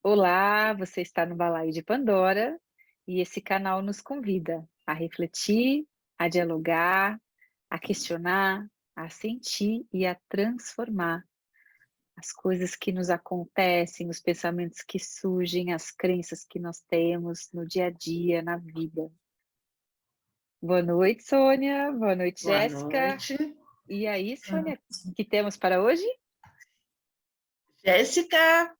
Olá, você está no Balaio de Pandora e esse canal nos convida a refletir, a dialogar, a questionar, a sentir e a transformar as coisas que nos acontecem, os pensamentos que surgem, as crenças que nós temos no dia a dia, na vida. Boa noite, Sônia. Boa noite, Boa Jéssica. noite. E aí, Ah, Sônia, o que temos para hoje? Jéssica,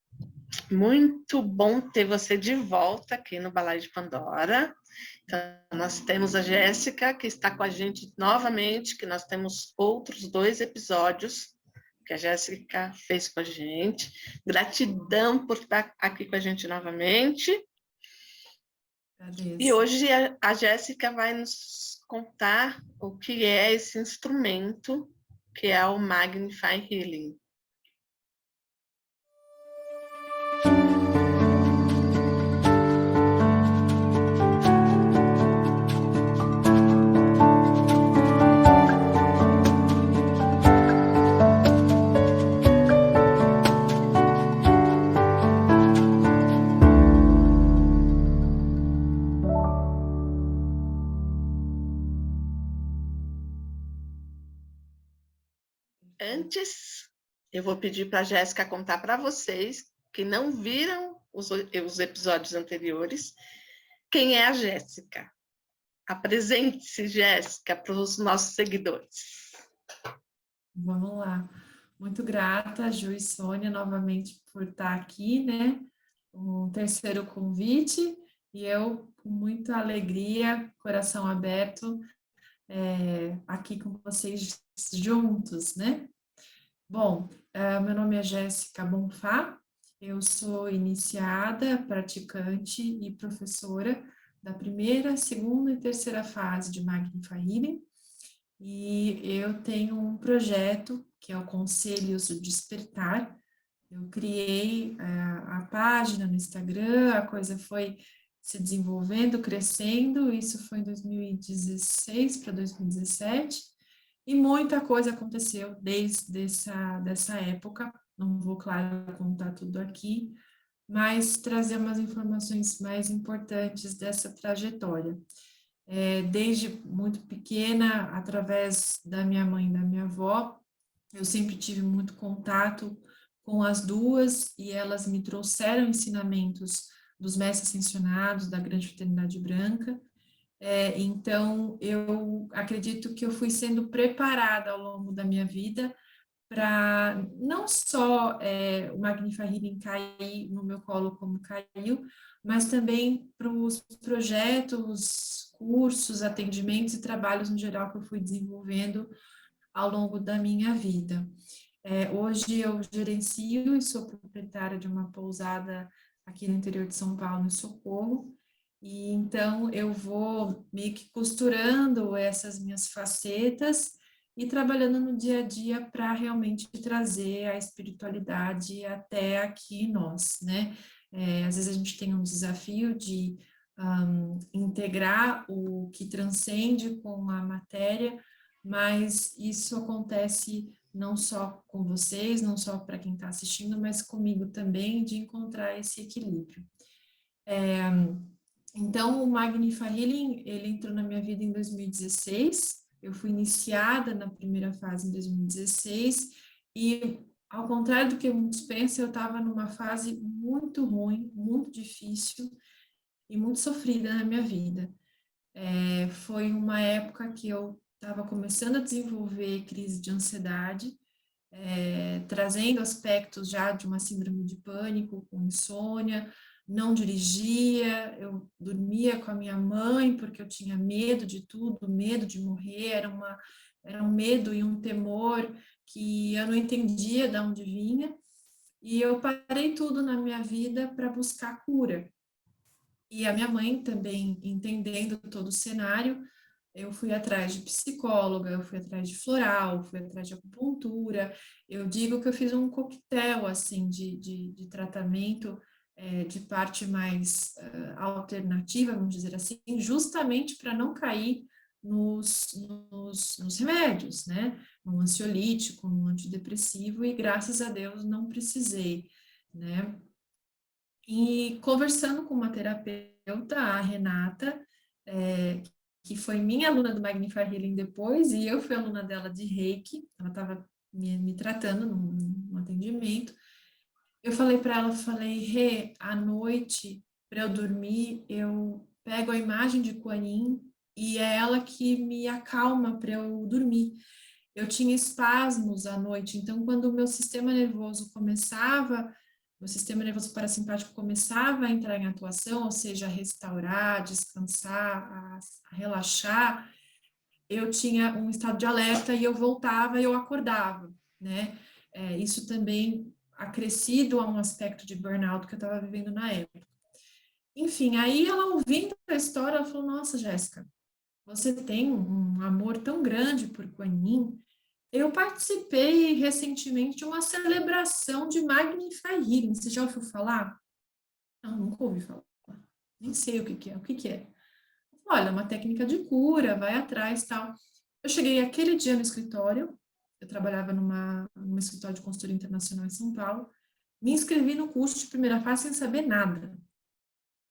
muito bom ter você de volta aqui no Balaio de Pandora. Então, nós temos a Jéssica, que está com a gente novamente, que nós temos outros 2 episódios que a Jéssica fez com a gente. Gratidão por estar aqui com a gente novamente. E agradeço. hoje a Jéssica vai nos contar o que é esse instrumento, que é o Magnify Healing. Antes, eu vou pedir para a Jéssica contar para vocês que não viram os episódios anteriores, quem é a Jéssica. Apresente-se, Jéssica, para os nossos seguidores. Vamos lá. Muito grata, Ju e Sônia, novamente por estar aqui, né? Um terceiro convite, e eu, com muita alegria, coração aberto, aqui com vocês juntos, né? Bom, meu nome é Jéssica Bonfá, eu sou iniciada, praticante e professora da primeira, segunda e terceira fase de Magnify Healing, e eu tenho um projeto que é o Conselhos do Despertar. Eu criei a página no Instagram, a coisa foi se desenvolvendo, crescendo, isso foi em 2016 para 2017, e muita coisa aconteceu desde dessa época. Não vou, claro, contar tudo aqui, mas trazer umas informações mais importantes dessa trajetória. Desde muito pequena, através da minha mãe e da minha avó, eu sempre tive muito contato com as duas e elas me trouxeram ensinamentos dos mestres ascensionados, da Grande Fraternidade Branca. Então, eu acredito que eu fui sendo preparada ao longo da minha vida para não só o Magnify Healing cair no meu colo como caiu, mas também para os projetos, cursos, atendimentos e trabalhos no geral que eu fui desenvolvendo ao longo da minha vida. Hoje eu gerencio e sou proprietária de uma pousada aqui no interior de São Paulo, em Socorro, e então eu vou meio que costurando essas minhas facetas e trabalhando no dia a dia para realmente trazer a espiritualidade até aqui em nós, né? Às vezes a gente tem um desafio de integrar o que transcende com a matéria, mas isso acontece não só com vocês, não só para quem está assistindo, mas comigo também, de encontrar esse equilíbrio. Então, o Magnify Healing, ele entrou na minha vida em 2016, eu fui iniciada na primeira fase em 2016, e ao contrário do que muitos pensam, eu estava numa fase muito ruim, muito difícil e muito sofrida na minha vida. Foi uma época que eu estava começando a desenvolver crise de ansiedade, trazendo aspectos já de uma síndrome de pânico, com insônia, não dirigia, eu dormia com a minha mãe porque eu tinha medo de tudo, medo de morrer, era um medo e um temor que eu não entendia de onde vinha, e eu parei tudo na minha vida para buscar cura. E a minha mãe também, entendendo todo o cenário, eu fui atrás de psicóloga, eu fui atrás de floral, fui atrás de acupuntura. Eu digo que eu fiz um coquetel, assim, de tratamento, de parte mais alternativa, vamos dizer assim, justamente para não cair nos remédios, né? No ansiolítico, no antidepressivo, e graças a Deus não precisei, né? E conversando com uma terapeuta, a Renata, que foi minha aluna do Magnify Healing depois, e eu fui aluna dela de Reiki, ela estava me tratando num atendimento. Eu falei para ela, falei, Rê, à noite, para eu dormir, eu pego a imagem de Kuan Yin e é ela que me acalma para eu dormir. Eu tinha espasmos à noite, então quando o meu sistema nervoso começava, o sistema nervoso parasimpático começava a entrar em atuação, ou seja, a restaurar, descansar, a relaxar, eu tinha um estado de alerta e eu voltava e eu acordava, né? Isso também acrescido a um aspecto de burnout que eu estava vivendo na época. Enfim, aí ela ouvindo a história, ela falou, nossa, Jéssica, você tem um amor tão grande por Kuan Yin. Eu participei recentemente de uma celebração de Magnify Healing. Você já ouviu falar? Não, nunca ouvi falar. Nem sei o que que é. O que que é? Olha, uma técnica de cura, vai atrás, tal. Eu cheguei aquele dia no escritório, eu trabalhava numa escritório de consultoria internacional em São Paulo, me inscrevi no curso de primeira fase sem saber nada.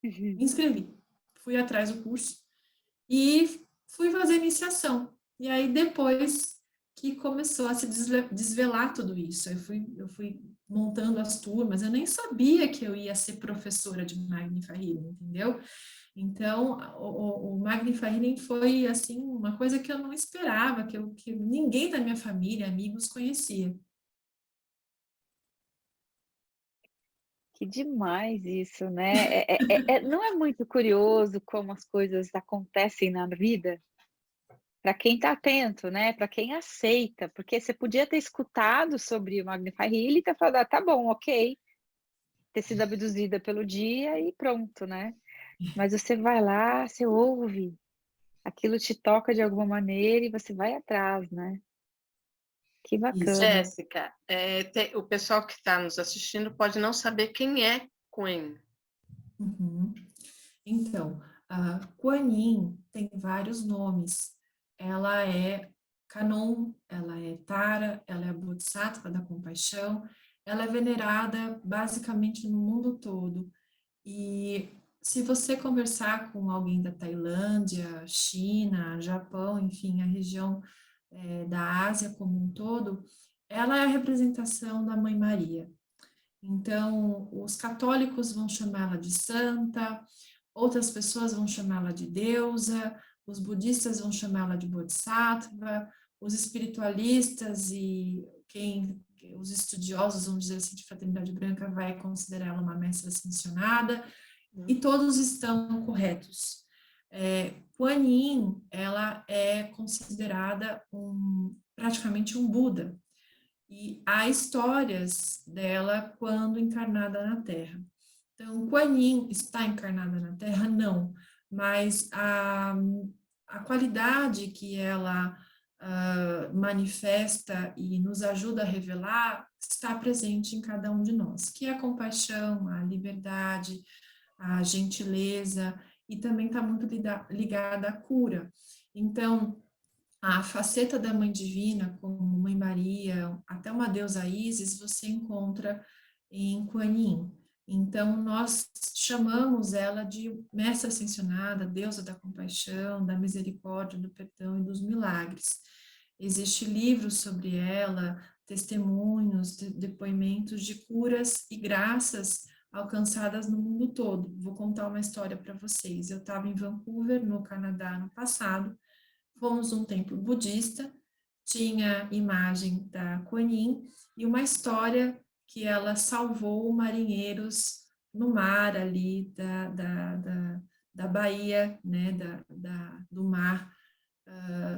Uhum. Me inscrevi, fui atrás do curso e fui fazer iniciação. E aí depois que começou a se desvelar tudo isso, eu fui montando as turmas, eu nem sabia que eu ia ser professora de Magnify Healing, entendeu? Então, o Magnify Healing foi, assim, uma coisa que eu não esperava, que ninguém da minha família, amigos, conhecia. Que demais isso, né? Não é muito curioso como as coisas acontecem na vida? Para quem está atento, né? Para quem aceita, porque você podia ter escutado sobre o Magnify Healing e ter falado, ah, tá bom, ok, ter sido abduzida pelo dia e pronto, né? Mas você vai lá, você ouve, aquilo te toca de alguma maneira e você vai atrás, né? Que Isso. bacana. Jéssica, o pessoal que está nos assistindo pode não saber quem é Kuan. Uhum. Então, a Kuan Yin tem vários nomes. Ela é Kanon, ela é Tara, ela é a Bodhisattva da compaixão. Ela é venerada basicamente no mundo todo. E se você conversar com alguém da Tailândia, China, Japão, enfim, a região da Ásia como um todo, ela é a representação da Mãe Maria. Então, os católicos vão chamá-la de santa, outras pessoas vão chamá-la de deusa, os budistas vão chamá-la de bodhisattva, os espiritualistas e os estudiosos, vamos dizer assim, de fraternidade branca, vai considerá-la uma mestra ascensionada, e todos estão corretos. Kuan Yin, ela é considerada praticamente um Buda, e há histórias dela quando encarnada na Terra. Então, Kuan Yin está encarnada na Terra? Não, mas a qualidade que ela manifesta e nos ajuda a revelar está presente em cada um de nós, que é a compaixão, a liberdade, a gentileza, e também está muito ligada à cura. Então, a faceta da Mãe Divina, como Mãe Maria, até uma deusa Ísis, você encontra em Kuan Yin. Então, nós chamamos ela de Mestra Ascensionada, deusa da compaixão, da misericórdia, do perdão e dos milagres. Existem livros sobre ela, testemunhos, depoimentos de curas e graças alcançadas no mundo todo. Vou contar uma história para vocês. Eu estava em Vancouver, no Canadá, no passado. Fomos num templo budista, tinha imagem da Kuan Yin e uma história que ela salvou marinheiros no mar ali da Baía, né, do mar,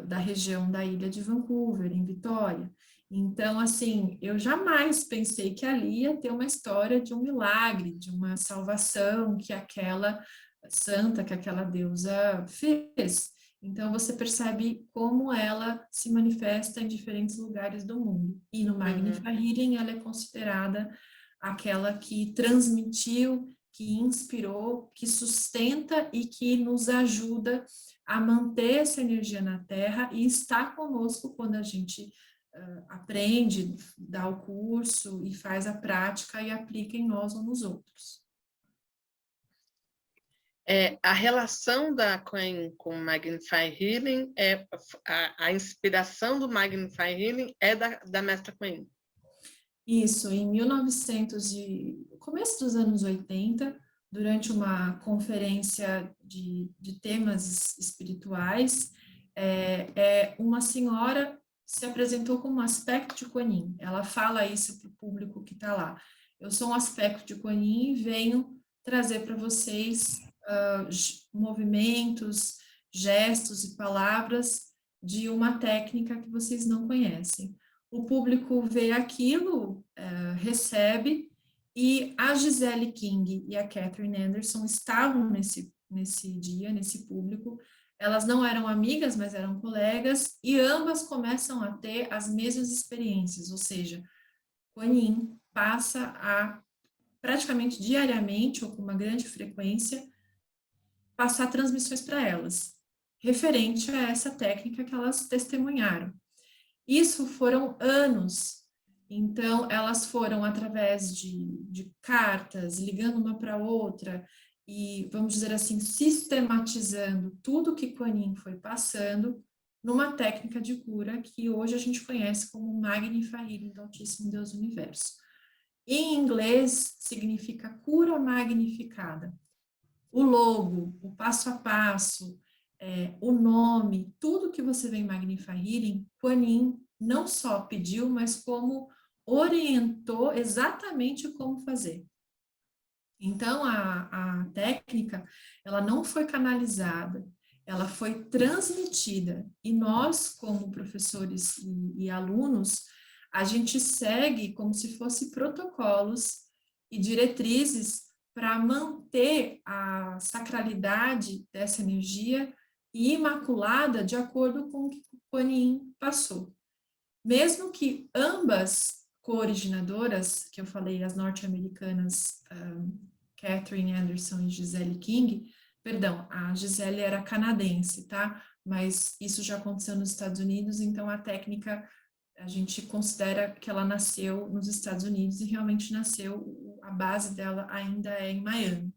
da região da ilha de Vancouver, em Vitória. Então, assim, eu jamais pensei que ali ia ter uma história de um milagre, de uma salvação que aquela santa, que aquela deusa fez. Então, você percebe como ela se manifesta em diferentes lugares do mundo. E no Magnify Healing, ela é considerada aquela que transmitiu, que inspirou, que sustenta e que nos ajuda a manter essa energia na Terra e está conosco quando a gente aprende, dá o curso e faz a prática e aplica em nós ou nos outros. A relação da Quen com o Magnify Healing, a inspiração do Magnify Healing é da mestra Quen. Isso, em 1900 começo dos anos 80, durante uma conferência de temas espirituais, uma senhora se apresentou como um aspecto de Kuan Yin. Ela fala isso para o público que está lá. Eu sou um aspecto de Kuan Yin e venho trazer para vocês movimentos, gestos e palavras de uma técnica que vocês não conhecem. O público vê aquilo, recebe, e a Gisele King e a Catherine Anderson estavam nesse dia, nesse público. Elas não eram amigas, mas eram colegas, e ambas começam a ter as mesmas experiências, ou seja, Kuan Yin passa a, praticamente diariamente, ou com uma grande frequência, passar transmissões para elas, referente a essa técnica que elas testemunharam. Isso foram anos, então elas foram através de cartas, ligando uma para outra, e, vamos dizer assim, sistematizando tudo que Kuan Yin foi passando numa técnica de cura que hoje a gente conhece como Magnify Healing do Altíssimo Deus Universo. Em inglês, significa cura magnificada. O logo, o passo a passo, o nome, tudo que você vê em Magnify Healing, Kuan Yin não só pediu, mas como orientou exatamente como fazer. Então, a técnica, ela não foi canalizada, ela foi transmitida, e nós, como professores e alunos, a gente segue como se fosse protocolos e diretrizes para manter a sacralidade dessa energia imaculada de acordo com o que o Kuan Yin passou. Mesmo que ambas co-originadoras, que eu falei, as norte-americanas, Catherine Anderson e Gisele King, perdão, a Gisele era canadense, tá? Mas isso já aconteceu nos Estados Unidos, então a técnica, a gente considera que ela nasceu nos Estados Unidos e realmente nasceu, a base dela ainda é em Miami.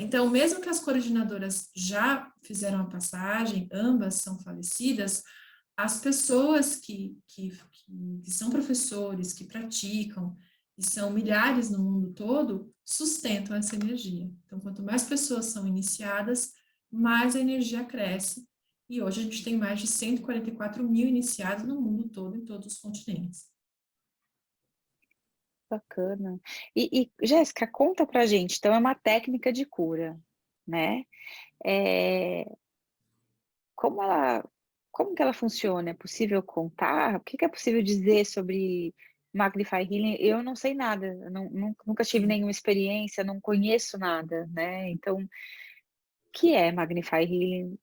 Então, mesmo que as coordenadoras já fizeram a passagem, ambas são falecidas, as pessoas que são professores, que praticam, e são milhares no mundo todo, sustentam essa energia. Então, quanto mais pessoas são iniciadas, mais a energia cresce. E hoje a gente tem mais de 144 mil iniciados no mundo todo, em todos os continentes. Bacana. Jéssica, conta pra gente, então é uma técnica de cura, né? Como que ela funciona? É possível contar? O que é possível dizer sobre Magnify Healing? Eu não sei nada, eu nunca tive nenhuma experiência, não conheço nada, né? Então, o que é Magnify Healing?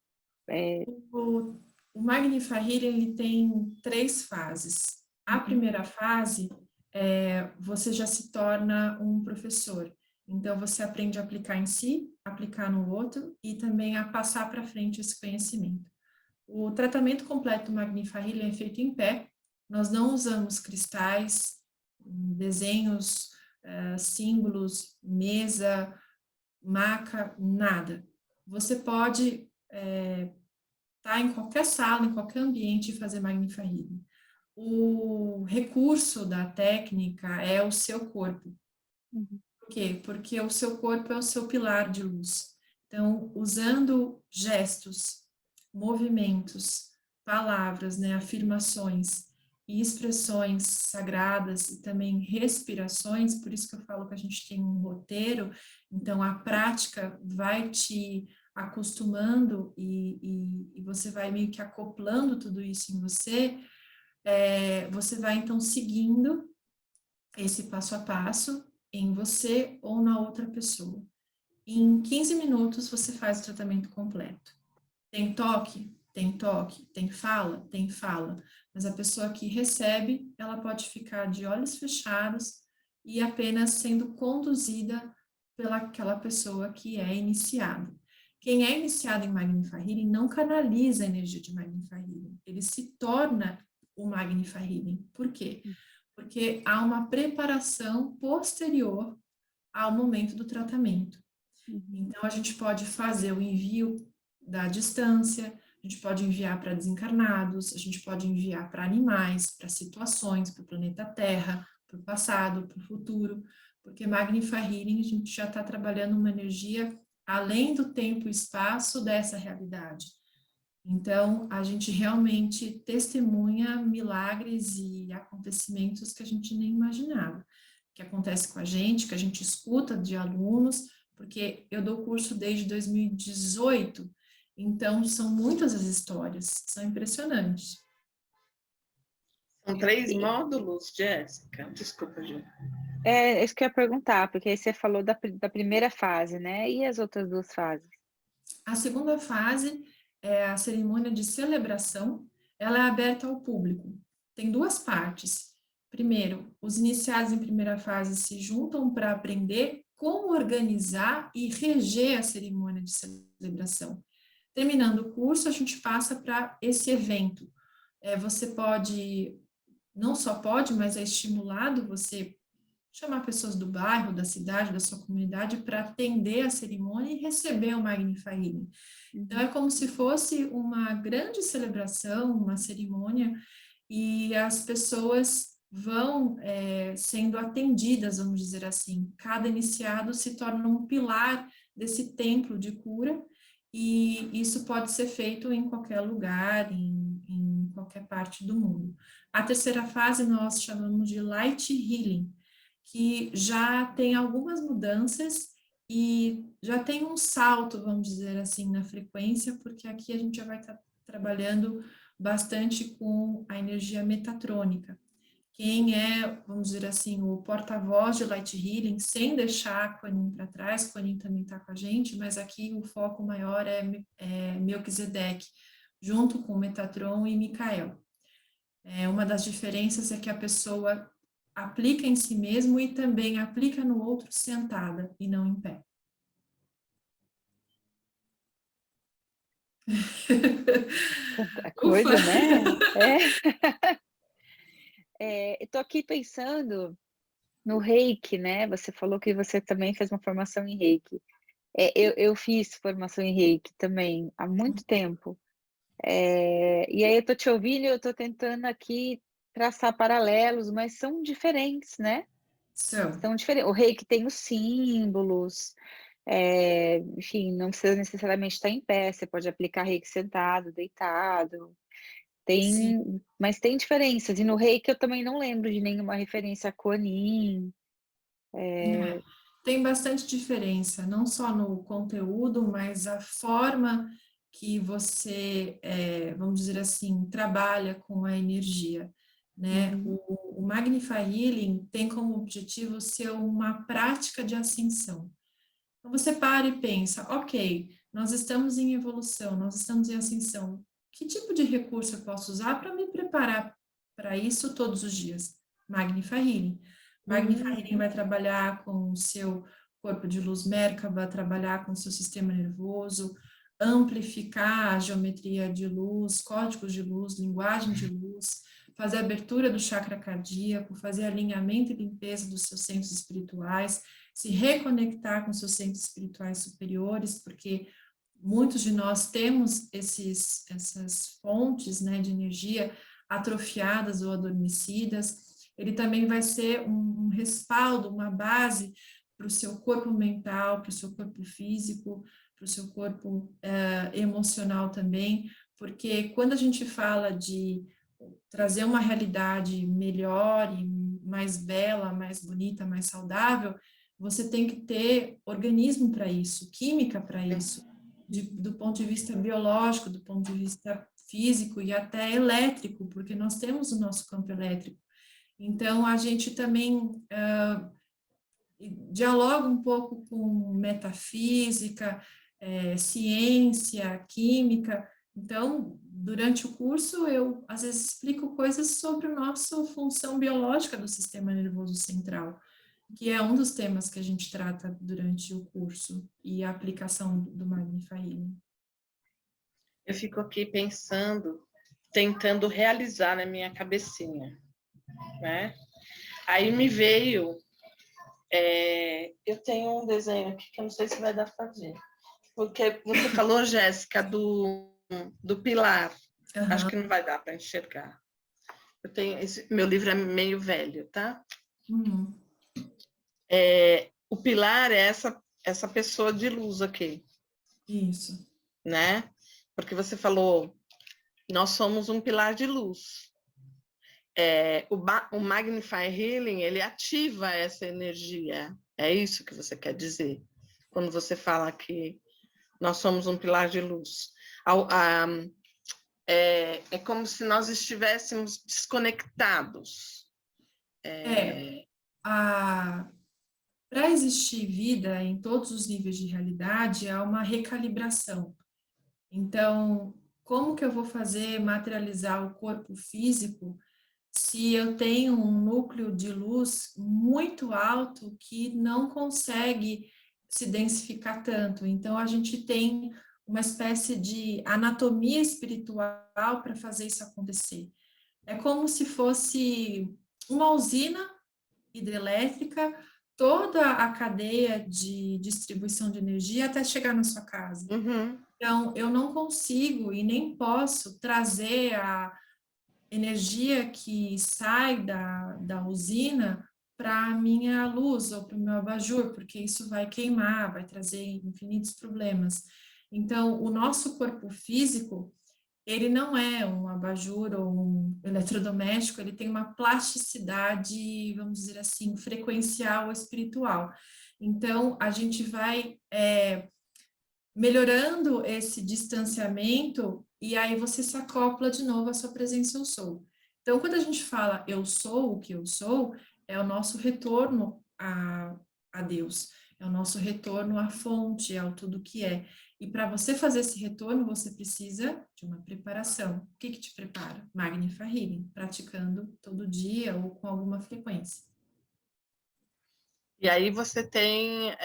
O Magnify Healing, ele tem 3 fases. A primeira fase você já se torna um professor. Então, você aprende a aplicar em si, aplicar no outro e também a passar para frente esse conhecimento. O tratamento completo do Magnify Healing é feito em pé. Nós não usamos cristais, desenhos, símbolos, mesa, maca, nada. Você pode estar em qualquer sala, em qualquer ambiente e fazer Magnify Healing. O recurso da técnica é o seu corpo. Por quê? Porque o seu corpo é o seu pilar de luz. Então, usando gestos, movimentos, palavras, né, afirmações e expressões sagradas e também respirações, por isso que eu falo que a gente tem um roteiro, então a prática vai te acostumando e você vai meio que acoplando tudo isso em você, você vai então seguindo esse passo a passo em você ou na outra pessoa. Em 15 minutos você faz o tratamento completo. Tem toque? Tem toque. Tem fala? Tem fala. Mas a pessoa que recebe, ela pode ficar de olhos fechados e apenas sendo conduzida pelaquela pessoa que é iniciada. Quem é iniciado em Magnify Healing não canaliza a energia de Magnify Healing. Ele se torna o Magnify Healing. Por quê? Porque há uma preparação posterior ao momento do tratamento. Então, a gente pode fazer o envio da distância, a gente pode enviar para desencarnados, a gente pode enviar para animais, para situações, para o planeta Terra, para o passado, para o futuro, porque Magnify Healing a gente já está trabalhando uma energia além do tempo e espaço dessa realidade. Então, a gente realmente testemunha milagres e acontecimentos que a gente nem imaginava, que acontece com a gente, que a gente escuta de alunos, porque eu dou curso desde 2018, então são muitas as histórias, são impressionantes. São 3 módulos, Jéssica? Desculpa, Ju. É isso que eu ia perguntar, porque aí você falou da primeira fase, né? E as outras duas fases? A segunda fase é a cerimônia de celebração, ela é aberta ao público. Tem duas partes. Primeiro, os iniciados em primeira fase se juntam para aprender como organizar e reger a cerimônia de celebração. Terminando o curso, a gente passa para esse evento. Você pode, não só pode, mas é estimulado você chamar pessoas do bairro, da cidade, da sua comunidade para atender a cerimônia e receber o Magnify Healing. Então, é como se fosse uma grande celebração, uma cerimônia, e as pessoas vão sendo atendidas, vamos dizer assim. Cada iniciado se torna um pilar desse templo de cura, e isso pode ser feito em qualquer lugar, em qualquer parte do mundo. A terceira fase nós chamamos de Light Healing, que já tem algumas mudanças e já tem um salto, vamos dizer assim, na frequência, porque aqui a gente já vai estar trabalhando bastante com a energia metatrônica. Quem é, vamos dizer assim, o porta-voz de Light Healing, sem deixar a Kuan Yin para trás, Kuan Yin também está com a gente, mas aqui o foco maior é Melquisedeque, junto com Metatron e Micael. Uma das diferenças é que a pessoa aplica em si mesmo e também aplica no outro sentada e não em pé. Tanta coisa, né? Eu tô aqui pensando no Reiki, né? Você falou que você também fez uma formação em Reiki. Eu fiz formação em Reiki também há muito tempo. E aí eu tô te ouvindo e eu tô tentando aqui traçar paralelos, mas são diferentes, né? São. São diferentes. O Reiki tem os símbolos, enfim, não precisa necessariamente estar em pé, você pode aplicar Reiki sentado, deitado. Sim. Mas tem diferenças. E no Reiki eu também não lembro de nenhuma referência a Kuan Yin. Tem bastante diferença, não só no conteúdo, mas a forma que você, vamos dizer assim, trabalha com a energia, né? Uhum, O Magnify Healing tem como objetivo ser uma prática de ascensão. Então você para e pensa, ok, nós estamos em evolução, nós estamos em ascensão. Que tipo de recurso eu posso usar para me preparar para isso todos os dias? Magnify Healing. Magnify Healing vai trabalhar com o seu corpo de luz Merkaba, trabalhar com o seu sistema nervoso, amplificar a geometria de luz, códigos de luz, linguagem de luz, fazer a abertura do chakra cardíaco, fazer alinhamento e limpeza dos seus centros espirituais, se reconectar com seus centros espirituais superiores, porque muitos de nós temos essas fontes, né, de energia atrofiadas ou adormecidas. Ele também vai ser um respaldo, uma base para o seu corpo mental, para o seu corpo físico, para o seu corpo emocional também, porque quando a gente fala de trazer uma realidade melhor e mais bela, mais bonita, mais saudável, você tem que ter organismo para isso, química para isso, do ponto de vista biológico, do ponto de vista físico e até elétrico, porque nós temos o nosso campo elétrico. Então, a gente também dialoga um pouco com metafísica, ciência, química. Então, durante o curso, eu às vezes explico coisas sobre a nossa função biológica do sistema nervoso central, que é um dos temas que a gente trata durante o curso e a aplicação do Magnify Healing. Eu fico aqui pensando, tentando realizar na minha cabecinha, né? Aí me veio Eu tenho um desenho aqui que eu não sei se vai dar para ver. Porque você falou, Jéssica, do pilar. Acho que não vai dar para enxergar. Meu livro é meio velho, tá? Uhum. O pilar é essa pessoa de luz aqui. Isso. Né? Porque você falou, nós somos um pilar de luz. O Magnify Healing, ele ativa essa energia. É isso que você quer dizer quando você fala que nós somos um pilar de luz. É como se nós estivéssemos desconectados. Para existir vida em todos os níveis de realidade, há uma recalibração. Então, como que eu vou fazer materializar o corpo físico se eu tenho um núcleo de luz muito alto que não consegue se densificar tanto? Então, a gente tem uma espécie de anatomia espiritual para fazer isso acontecer. É como se fosse uma usina hidrelétrica, toda a cadeia de distribuição de energia até chegar na sua casa. Uhum. Então, eu não consigo e nem posso trazer a energia que sai da usina para a minha luz ou para o meu abajur, porque isso vai queimar, vai trazer infinitos problemas. Então, o nosso corpo físico, ele não é um abajur ou um eletrodoméstico, ele tem uma plasticidade, vamos dizer assim, frequencial espiritual. Então, a gente vai melhorando esse distanciamento e aí você se acopla de novo à sua presença eu sou. Então, quando a gente fala eu sou o que eu sou, é o nosso retorno a Deus, é o nosso retorno à fonte, ao tudo que é. E para você fazer esse retorno, você precisa de uma preparação. O que que te prepara? Magnify Healing, praticando todo dia ou com alguma frequência. E aí você tem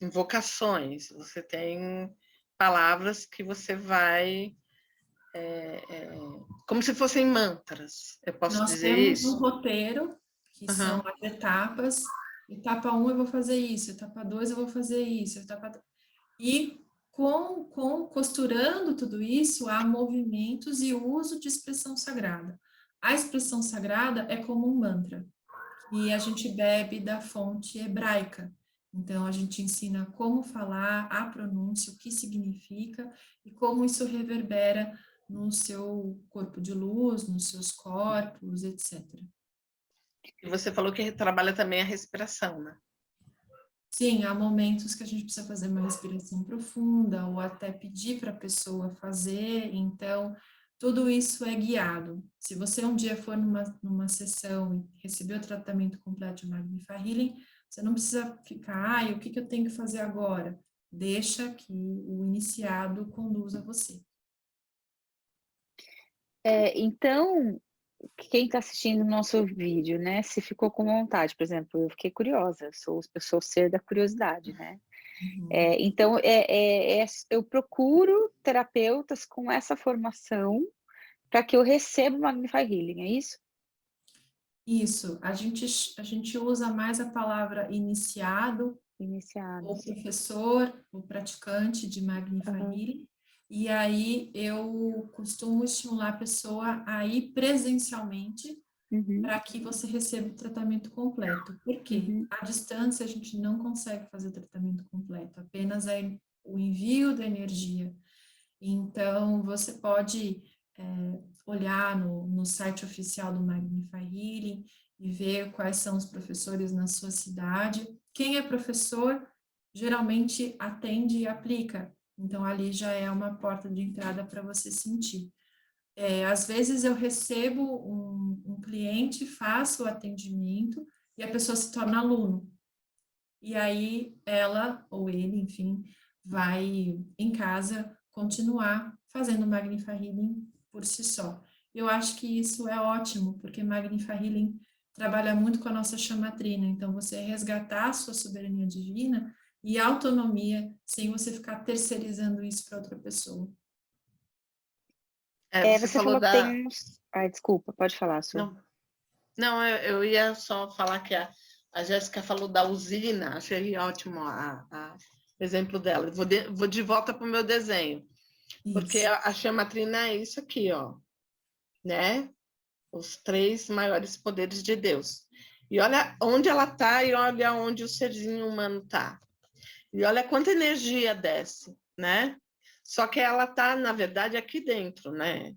invocações, você tem palavras que você vai como se fossem mantras. Eu posso Nós dizer temos um isso? roteiro, que são Uhum. as etapas. Etapa 1 eu vou fazer isso, etapa 2 eu vou fazer isso, E costurando tudo isso, há movimentos e uso de expressão sagrada. A expressão sagrada é como um mantra, e a gente bebe da fonte hebraica. Então, a gente ensina como falar, a pronúncia, o que significa e como isso reverbera no seu corpo de luz, nos seus corpos, etc. E você falou que trabalha também a respiração, né? Sim, há momentos que a gente precisa fazer uma respiração profunda ou até pedir para a pessoa fazer, então tudo isso é guiado. Se você um dia for numa sessão e receber o tratamento completo de Magnify Healing, você não precisa ficar, o que eu tenho que fazer agora? Deixa que o iniciado conduza você. Então, quem está assistindo o nosso vídeo, né, se ficou com vontade, por exemplo, eu fiquei curiosa, eu sou o ser da curiosidade, né? Uhum. Então, eu procuro terapeutas com essa formação para que eu receba o Magnify Healing, é isso? Isso, a gente usa mais a palavra iniciado, o Iniciados. professor, o praticante de Magnify Aham. Healing, e aí eu costumo estimular a pessoa a ir presencialmente Uhum. para que você receba o tratamento completo. Por quê? Uhum. À distância a gente não consegue fazer o tratamento completo, apenas o envio da energia. Então, você pode olhar no site oficial do Magnify Healing e ver quais são os professores na sua cidade. Quem é professor, geralmente atende e aplica. Então, ali já é uma porta de entrada para você sentir. Às vezes eu recebo um cliente, faço o atendimento e a pessoa se torna aluno. E aí ela ou ele, enfim, vai em casa continuar fazendo Magnify Healing por si só. Eu acho que isso é ótimo, porque Magnify Healing trabalha muito com a nossa chamatrina, então você resgatar a sua soberania divina e autonomia sem você ficar terceirizando isso para outra pessoa. Você Você falou falou que da... tem uns... Ai, desculpa, pode falar, Su. Não, não, eu ia só falar que A Jéssica falou da usina, achei ótimo o exemplo dela. Vou de volta para o meu desenho, porque Isso. a chamatrina é isso aqui, ó, né? Os 3 maiores poderes de Deus. E olha onde ela está e olha onde o serzinho humano está. E olha quanta energia desce, né? Só que ela está, na verdade, aqui dentro, né,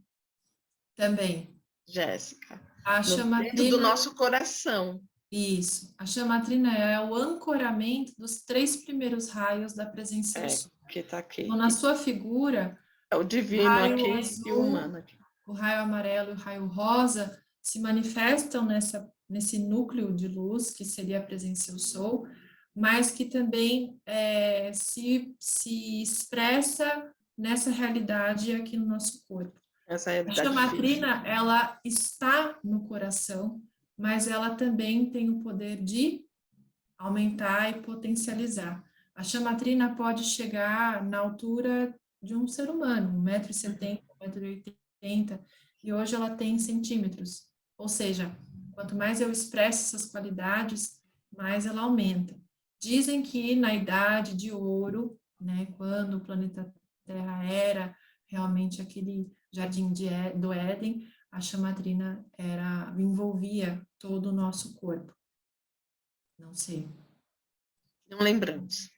Também. Jéssica? A Dentro do chamatrina, nosso coração. isso. A chamatrina é o ancoramento dos 3 primeiros raios da presença do É, Sol. que está Então, aqui. na sua figura, É o o divino raio aqui e o azul, humano aqui. o raio amarelo e o raio rosa se manifestam nesse núcleo de luz, que seria a presença do Sol, mas que também se expressa nessa realidade aqui no nosso corpo. Essa A realidade chamatrina, física. ela está no coração, mas ela também tem o poder de aumentar e potencializar. A chamatrina pode chegar na altura de um ser humano, 1,70 m, 1,80 m, e hoje ela tem centímetros. Ou seja, quanto mais eu expresso essas qualidades, mais ela aumenta. Dizem que na idade de ouro, né, quando o planeta Terra era realmente aquele jardim do Éden, a chamatrina envolvia todo o nosso corpo. Não sei. Não lembramos.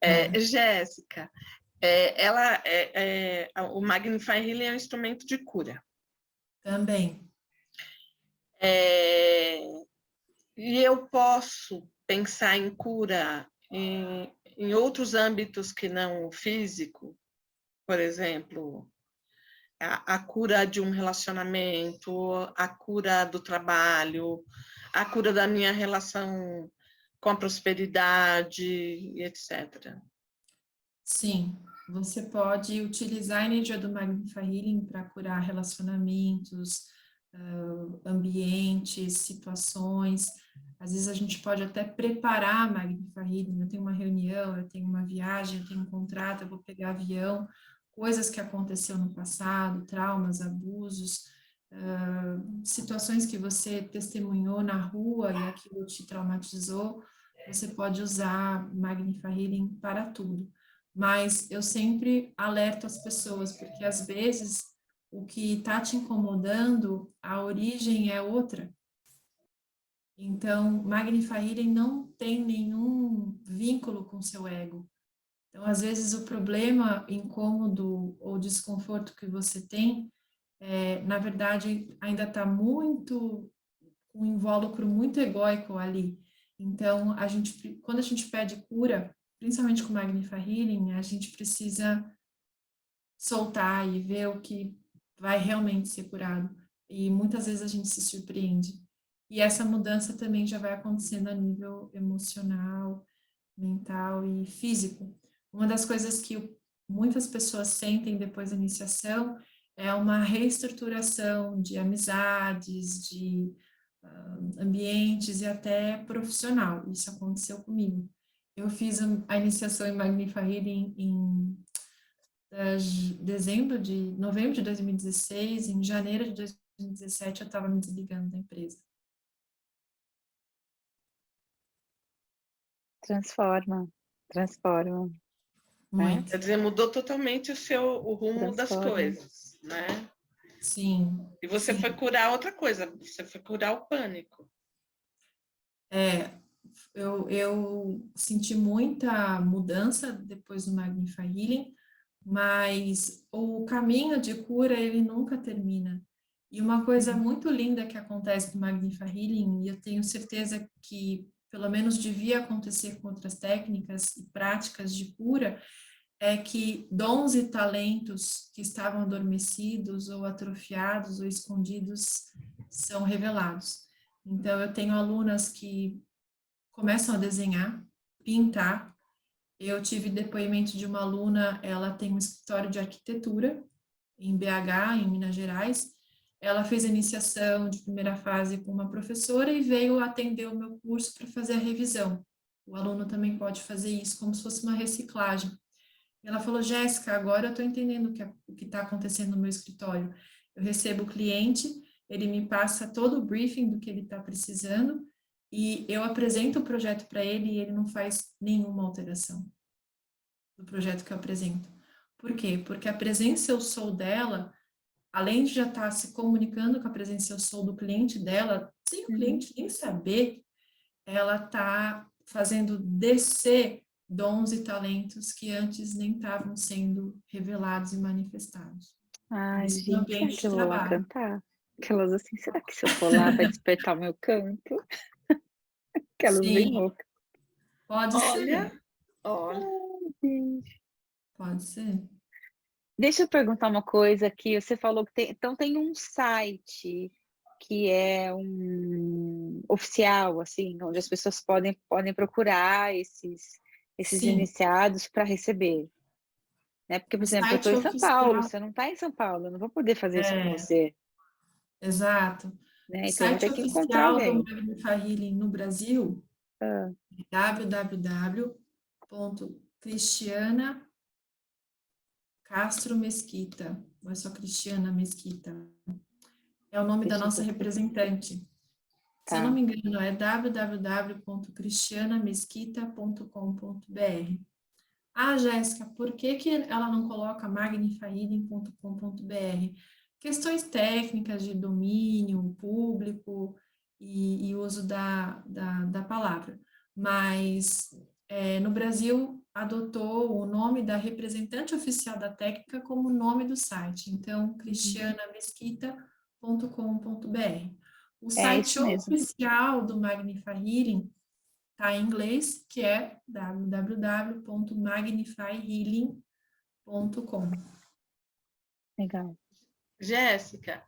É, Jéssica, o Magnify Healing é um instrumento de cura. também. É, e eu posso pensar em cura em outros âmbitos que não o físico, por exemplo, a cura de um relacionamento, a cura do trabalho, a cura da minha relação com a prosperidade, etc. Sim, você pode utilizar a energia do Magnify Healing para curar relacionamentos, ambientes, situações. Às vezes a gente pode até preparar a Magnify Healing. Eu tenho uma reunião, eu tenho uma viagem, eu tenho um contrato, eu vou pegar avião, coisas que aconteceu no passado, traumas, abusos, situações que você testemunhou na rua e aquilo te traumatizou. Você pode usar Magnify Healing para tudo. Mas eu sempre alerto as pessoas, porque às vezes o que está te incomodando, a origem é outra. Então, Magnify Healing não tem nenhum vínculo com seu ego. Então, às vezes o problema, incômodo ou desconforto que você tem, na verdade, ainda está muito, um invólucro muito egóico ali. Então, quando a gente pede cura, principalmente com Magnify Healing, a gente precisa soltar e ver o que vai realmente ser curado. E muitas vezes a gente se surpreende. E essa mudança também já vai acontecendo a nível emocional, mental e físico. Uma das coisas que muitas pessoas sentem depois da iniciação é uma reestruturação de amizades, de ambientes e até profissional. Isso aconteceu comigo. Eu fiz a iniciação em Magnify Healing em novembro de 2016, em janeiro de 2017 eu estava me desligando da empresa. Transforma, transforma, né? Muito, Quer dizer, mudou totalmente o rumo das Transforma. coisas, né? sim, E você foi sim. curar outra coisa, você foi curar o pânico. É, eu senti muita mudança depois do Magnify Healing, mas o caminho de cura, ele nunca termina. E uma coisa muito linda que acontece no Magnify Healing, e eu tenho certeza que pelo menos devia acontecer com outras técnicas e práticas de cura, é que dons e talentos que estavam adormecidos ou atrofiados ou escondidos são revelados. Então, eu tenho alunas que começam a desenhar, pintar. Eu tive depoimento de uma aluna, ela tem um escritório de arquitetura em BH, em Minas Gerais. Ela fez a iniciação de primeira fase com uma professora e veio atender o meu curso para fazer a revisão. O aluno também pode fazer isso como se fosse uma reciclagem. Ela falou, Jéssica, agora eu estou entendendo o que está acontecendo no meu escritório. Eu recebo o cliente, ele me passa todo o briefing do que ele está precisando, e eu apresento o projeto para ele e ele não faz nenhuma alteração do projeto que eu apresento. Por quê? Porque a presença eu sou dela, além de já estar se comunicando com a presença eu sou do cliente dela, sem o cliente nem saber, ela está fazendo descer dons e talentos que antes nem estavam sendo revelados e manifestados. Ai, Isso no gente, será ambiente que de eu vou lá trabalho. cantar? Aquelas assim, será que se eu for lá vai despertar o meu canto? Aquelas bem Sim, loucas. pode Olha, ser, olha. Ai, gente. pode ser. Deixa eu perguntar uma coisa aqui. Você falou que então tem um site que é um oficial, assim, onde as pessoas podem procurar esses Sim, iniciados para receber, né? Porque, por o exemplo, eu estou site em São Paulo, oficial, você não está em São Paulo, eu não vou poder fazer isso com é, você, exato. né? O Então eu vou site ter que encontrar oficial do alguém. Magnify Healing no Brasil Ah, é www.cristiana-castro-mesquita, ou é só Cristiana Mesquita, é o nome da deixa eu nossa pesquisar. representante. Se eu não Tá. me engano, é www.cristianamesquita.com.br. Ah, Jéssica, por que que ela não coloca magnifihealing.com.br? Questões técnicas de domínio público e uso da palavra. Mas no Brasil adotou o nome da representante oficial da técnica como nome do site. Então, Uhum. cristianamesquita.com.br. O É site isso mesmo. oficial do Magnify Healing está em inglês, que é www.magnifyhealing.com. Legal. Jéssica,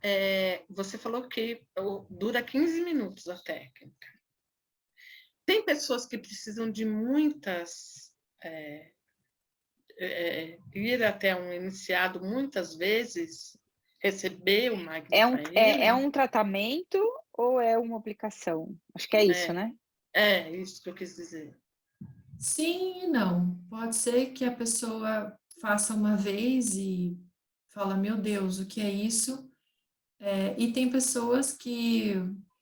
você falou que dura 15 minutos a técnica. Tem pessoas que precisam de muitas. Ir até um iniciado muitas vezes, receber o Magnify É Healing. um tratamento ou é uma aplicação? Acho que é isso, né? É isso que eu quis dizer. Sim e não. Pode ser que a pessoa faça uma vez e fala, meu Deus, o que é isso? E tem pessoas que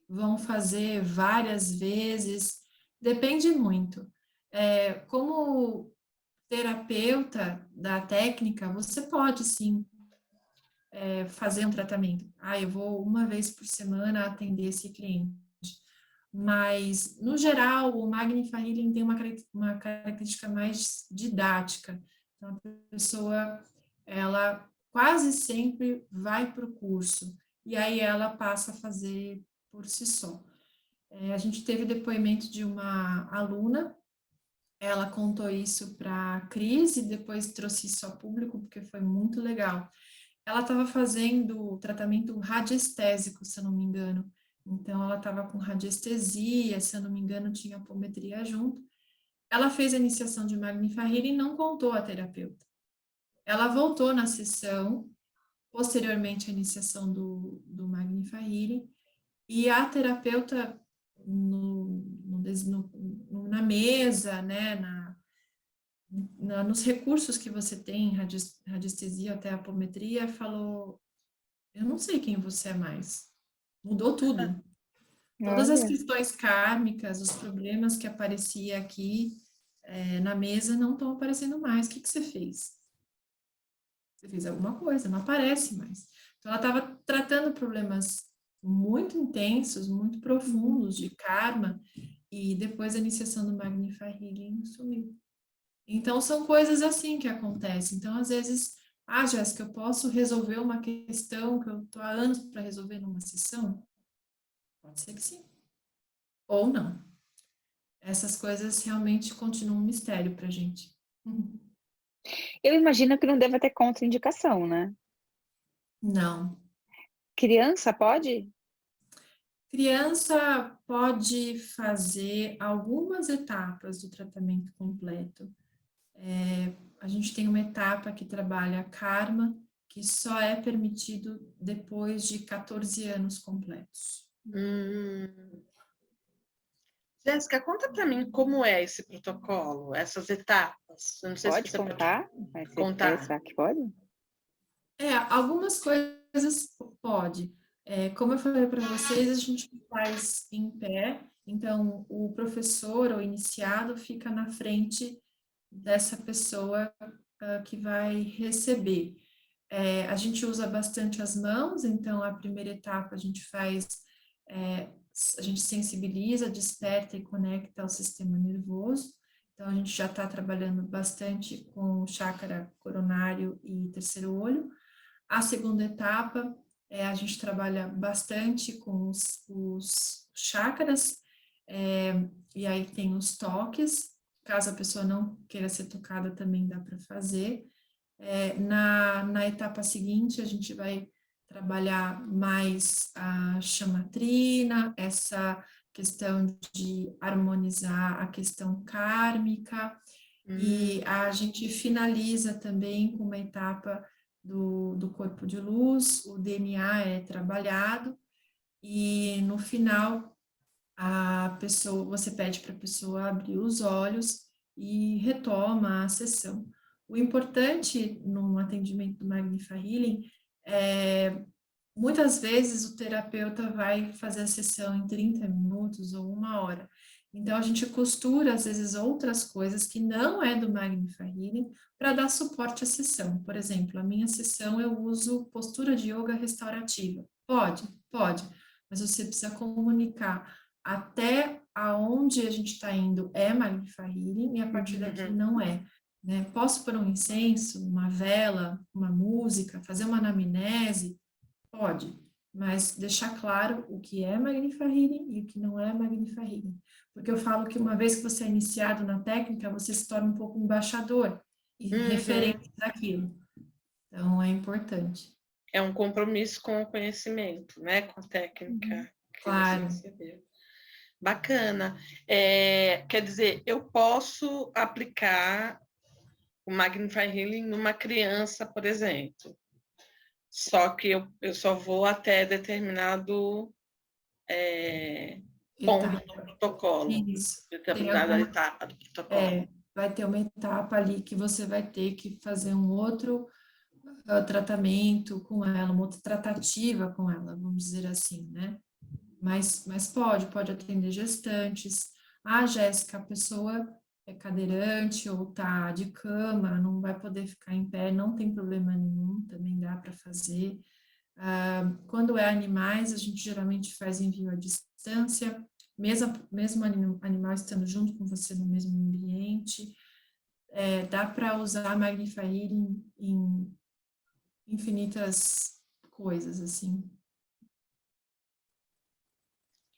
vão fazer várias vezes, depende muito. Como terapeuta da técnica, você pode sim fazer um tratamento. Ah, eu vou uma vez por semana atender esse cliente. Mas, no geral, o Magnify Healing tem uma característica mais didática. Então, a pessoa, ela quase sempre vai para o curso, e aí ela passa a fazer por si só. A gente teve depoimento de uma aluna, ela contou isso para a Cris e depois trouxe isso ao público, porque foi muito legal. Ela estava fazendo tratamento radiestésico, se eu não me engano. Então, ela estava com radiestesia, se eu não me engano, tinha apometria junto. Ela fez a iniciação de Magnify Healing e não contou a terapeuta. Ela voltou na sessão, posteriormente à iniciação do Magnify Healing, e a terapeuta na mesa, né, nos recursos que você tem, radiestesia até apometria, falou: eu não sei quem você é mais. Mudou tudo. Todas as Olha, questões kármicas, os problemas que aparecia aqui na mesa não estão aparecendo mais. O que você fez? Você fez alguma coisa, não aparece mais. Então, ela estava tratando problemas muito intensos, muito profundos de karma, e depois da iniciação do Magnify Healing sumiu. Então, são coisas assim que acontecem. Então, às vezes, Jéssica, eu posso resolver uma questão que eu estou há anos para resolver numa sessão? Pode ser que sim. Ou não. Essas coisas realmente continuam um mistério para a gente. eu imagino que não deva ter contraindicação, né? Não. Criança pode? Criança pode fazer algumas etapas do tratamento completo. A gente tem uma etapa que trabalha karma, que só é permitido depois de 14 anos completos. Jéssica, conta para mim como é esse protocolo, essas etapas. Eu não sei se Pode você pode contar? Vai ser, contar. será que pode? Algumas coisas pode. Como eu falei para vocês, a gente faz em pé, Então, o professor ou iniciado fica na frente dessa pessoa que vai receber. A gente usa bastante as mãos, então a primeira etapa a gente faz, a gente sensibiliza, desperta e conecta ao sistema nervoso. Então, a gente já está trabalhando bastante com o chácara coronário e terceiro olho. A segunda etapa, a gente trabalha bastante com os chácaras, e aí tem os toques, caso a pessoa não queira ser tocada, também dá para fazer. Na etapa seguinte, a gente vai trabalhar mais a chamatrina, essa questão de harmonizar a questão kármica, e a gente finaliza também com uma etapa do corpo de luz, o DNA é trabalhado, e no final você pede para a pessoa abrir os olhos e retoma a sessão. O importante no atendimento do Magnifa Healing é, muitas vezes o terapeuta vai fazer a sessão em 30 minutos ou 1 hora. Então, a gente costura, às vezes, outras coisas que não é do Magnifa Healing para dar suporte à sessão. Por exemplo, a minha sessão eu uso postura de yoga restaurativa. Pode, mas você precisa comunicar até aonde a gente está indo é Magnifa Healing e a partir daqui não é. Né? Posso pôr um incenso, uma vela, uma música, fazer uma anamnese? Pode, mas deixar claro o que é Magnifa Healing e o que não é Magnifa Healing. Porque eu falo que uma vez que você é iniciado na técnica, você se torna um pouco embaixador e referente daquilo. Então, é importante. É um compromisso com o conhecimento, né? Com a técnica que claro. você recebeu. Bacana. Quer dizer, eu posso aplicar o Magnify Healing numa criança, por exemplo. Só que eu só vou até determinado ponto do protocolo. Isso. Determinada etapa do protocolo. Vai ter uma etapa ali que você vai ter que fazer um outro tratamento com ela, uma outra tratativa com ela, vamos dizer assim, né? Mas pode atender gestantes. Jéssica, a pessoa é cadeirante ou tá de cama, não vai poder ficar em pé, não tem problema nenhum, também dá para fazer. Quando é animais, a gente geralmente faz envio à distância, mesmo animal estando junto com você no mesmo ambiente. Dá para usar Magnify em infinitas coisas, assim.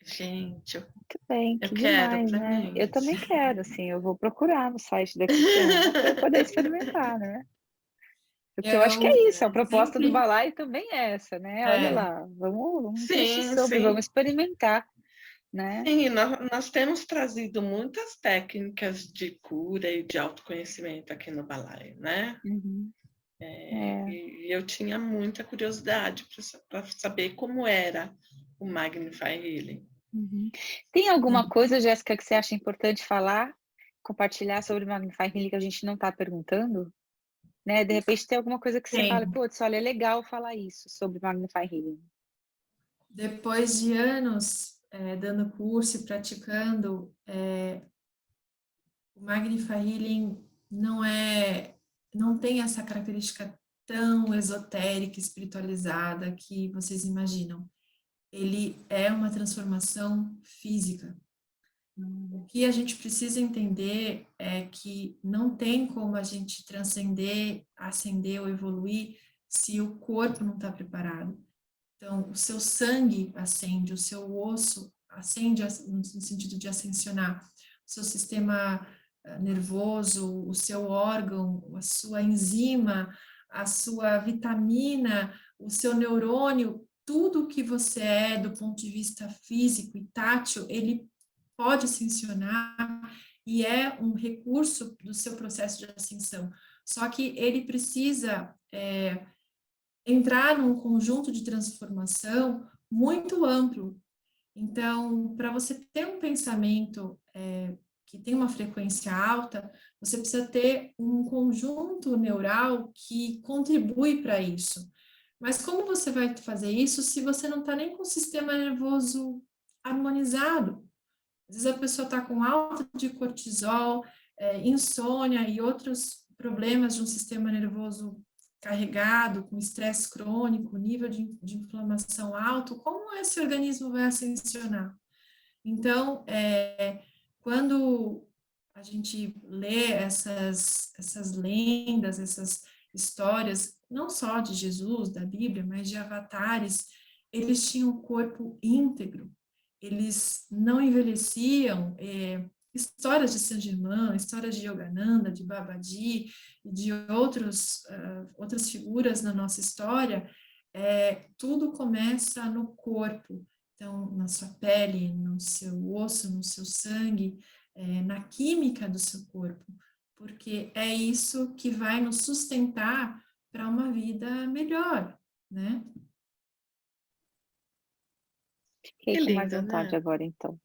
Gente, Muito bem, eu que quero demais, pra né? mim. Eu também quero, assim, eu vou procurar no site da Cristiana para eu poder experimentar, né? Porque eu acho que é isso, a proposta do balaio também é essa, né? Olha lá, vamos refletir sobre, vamos experimentar, né? Sim, nós temos trazido muitas técnicas de cura e de autoconhecimento aqui no balaio, né? E eu tinha muita curiosidade para saber como era o Magnify Healing. Tem alguma coisa, Jéssica, que você acha importante falar, compartilhar sobre o Magnify Healing que a gente não está perguntando? Né? De repente tem alguma coisa que você fala, putz, olha, é legal falar isso sobre o Magnify Healing. Depois de anos dando curso e praticando, o Magnify Healing não tem essa característica tão esotérica, espiritualizada que vocês imaginam. Ele é uma transformação física. O que a gente precisa entender é que não tem como a gente transcender, ascender ou evoluir se o corpo não está preparado. Então, o seu sangue ascende, o seu osso ascende no sentido de ascensionar, o seu sistema nervoso, o seu órgão, a sua enzima, a sua vitamina, o seu neurônio, tudo que você é do ponto de vista físico e tátil, ele pode ascensionar e é um recurso do seu processo de ascensão. Só que ele precisa entrar num conjunto de transformação muito amplo. Então, para você ter um pensamento que tem uma frequência alta, você precisa ter um conjunto neural que contribui para isso. Mas como você vai fazer isso se você não está nem com o sistema nervoso harmonizado? Às vezes a pessoa está com alta de cortisol, insônia e outros problemas de um sistema nervoso carregado, com estresse crônico, nível de inflamação alto, como esse organismo vai ascensionar? Então, quando a gente lê essas lendas, essas histórias, não só de Jesus, da Bíblia, mas de avatares, eles tinham o corpo íntegro, eles não envelheciam. Histórias de Saint-Germain, histórias de Yogananda, de Babaji e de outras figuras na nossa história, tudo começa no corpo. Então, na sua pele, no seu osso, no seu sangue, na química do seu corpo, porque é isso que vai nos sustentar para uma vida melhor, né? Fiquei Que com mais lindo, vontade né? agora, então.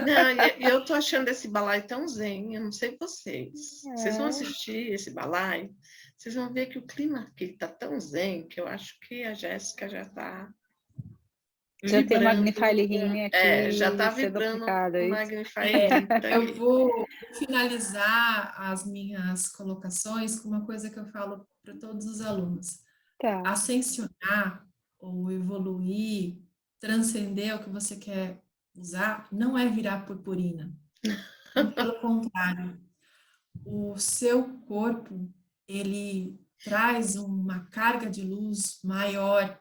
Não, e eu tô achando esse balai tão zen, eu não sei vocês. Vocês vão É, assistir esse balai, vocês vão ver que o clima aqui tá tão zen que eu acho que a Jéssica já tá já tem o vibrando, Magnify Healing já aqui tá sendo vibrando aplicado, o é isso? Magnify Healing por Eu aqui. vou finalizar as minhas colocações com uma coisa que eu falo para todos os alunos. Tá. Ascensionar ou evoluir, transcender o que você quer usar, não é virar purpurina. Pelo contrário, o seu corpo, ele traz uma carga de luz maior,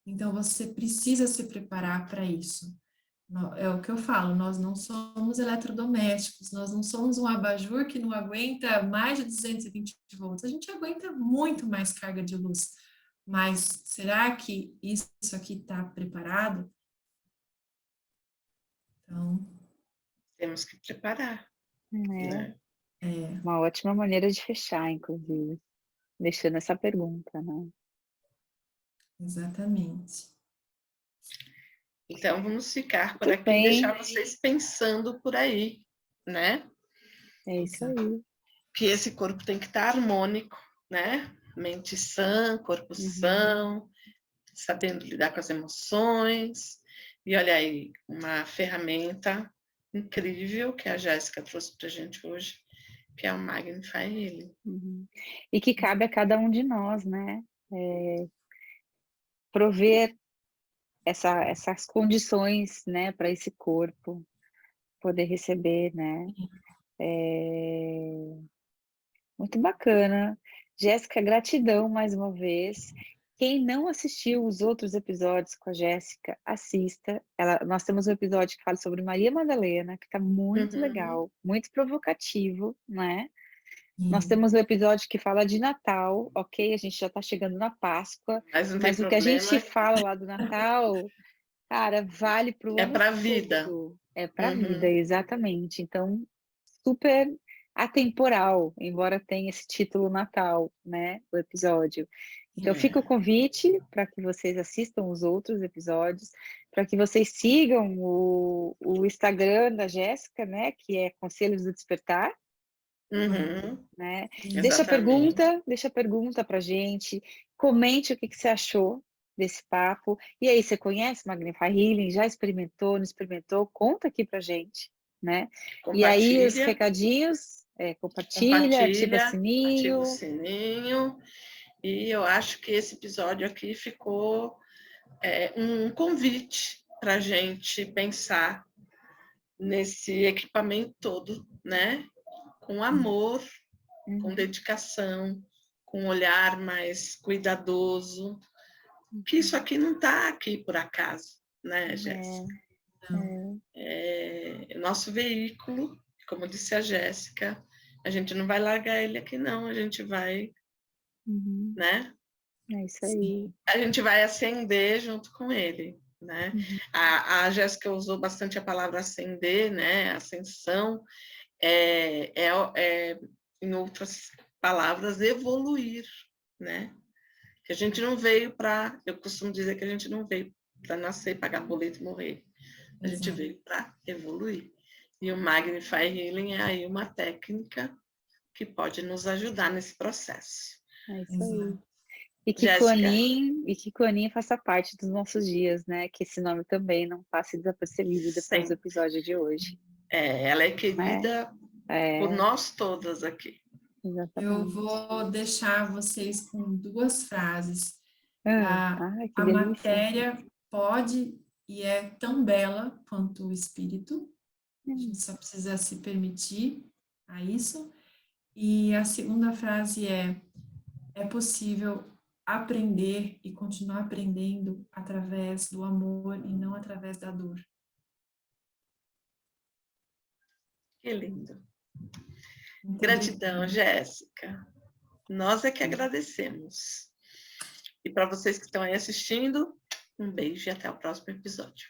então você precisa se preparar para isso. É o que eu falo, nós não somos eletrodomésticos, nós não somos um abajur que não aguenta mais de 220 volts, a gente aguenta muito mais carga de luz. Mas será que isso aqui está preparado? Então, Temos que preparar, É né? uma ótima maneira de fechar, inclusive, deixando essa pergunta, né? exatamente. Então, vamos ficar por Muito aqui e bem, deixar vocês pensando por aí, né? é isso aí. Que esse corpo tem que estar harmônico, né? Mente sã, corpo Uhum. são, sabendo lidar com as emoções. E olha aí, uma ferramenta incrível que a Jéssica trouxe para a gente hoje, que é o Magnify Healing. Uhum. E que cabe a cada um de nós, né? Prover essas condições, né, para esse corpo poder receber, né? Muito bacana. Jéssica, gratidão mais uma vez. Quem não assistiu os outros episódios com a Jéssica, assista. Nós temos um episódio que fala sobre Maria Madalena, que está muito Uhum. legal, muito provocativo, né? Nós E, temos um episódio que fala de Natal, ok? A gente já está chegando na Páscoa, Mas não tem mas o que a problema, gente fala lá do Natal, cara, vale para o é ano para a vida. todo. É para a vida, Uhum. exatamente. Então, super atemporal, embora tenha esse título Natal, né, o episódio. Então fica o É. convite para que vocês assistam os outros episódios, para que vocês sigam o Instagram da Jéssica, né, que é Conselhos do Despertar, Uhum. né? Exatamente. Deixa pergunta para gente, comente o que você achou desse papo. E aí, você conhece Magnify Healing? Já experimentou, não experimentou? Conta aqui para gente, né? E aí, os Compartilha, recadinhos, compartilha, compartilha, ativa o sininho. E eu acho que esse episódio aqui ficou um convite para a gente pensar nesse equipamento todo, né? Com amor, com Uhum, dedicação, com um olhar mais cuidadoso, que isso uhum. aqui não está aqui por acaso, né, Jéssica? É, não, É nosso veículo, como disse a Jéssica, a gente não vai largar ele aqui, não, a gente vai, uhum, né? é isso aí. sim, A gente vai ascender junto com ele, né? Uhum, A Jéssica usou bastante a palavra ascender, né? Ascensão, em outras palavras, evoluir, né? Que a gente não veio para, eu costumo dizer que a gente não veio para nascer, pagar boleto e morrer. A gente exato. veio para evoluir. E o Magnify Healing é aí uma técnica que pode nos ajudar nesse processo. é isso aí. Exato. E que Jéssica. Kuan Yin faça parte dos nossos dias, né? Que esse nome também não passe desapercebido depois do Sempre. episódio de hoje. Ela é Né? querida por nós todas aqui. Eu Exatamente. vou deixar vocês com 2 frases. Que A delícia. matéria pode e é tão bela quanto o espírito. A gente só precisa se permitir a isso. E a segunda frase é possível aprender e continuar aprendendo através do amor e não através da dor. Que lindo. Muito Gratidão, obrigada. Jéssica. Nós é que agradecemos. E para vocês que estão aí assistindo, um beijo e até o próximo episódio.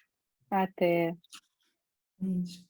Até. Beijo.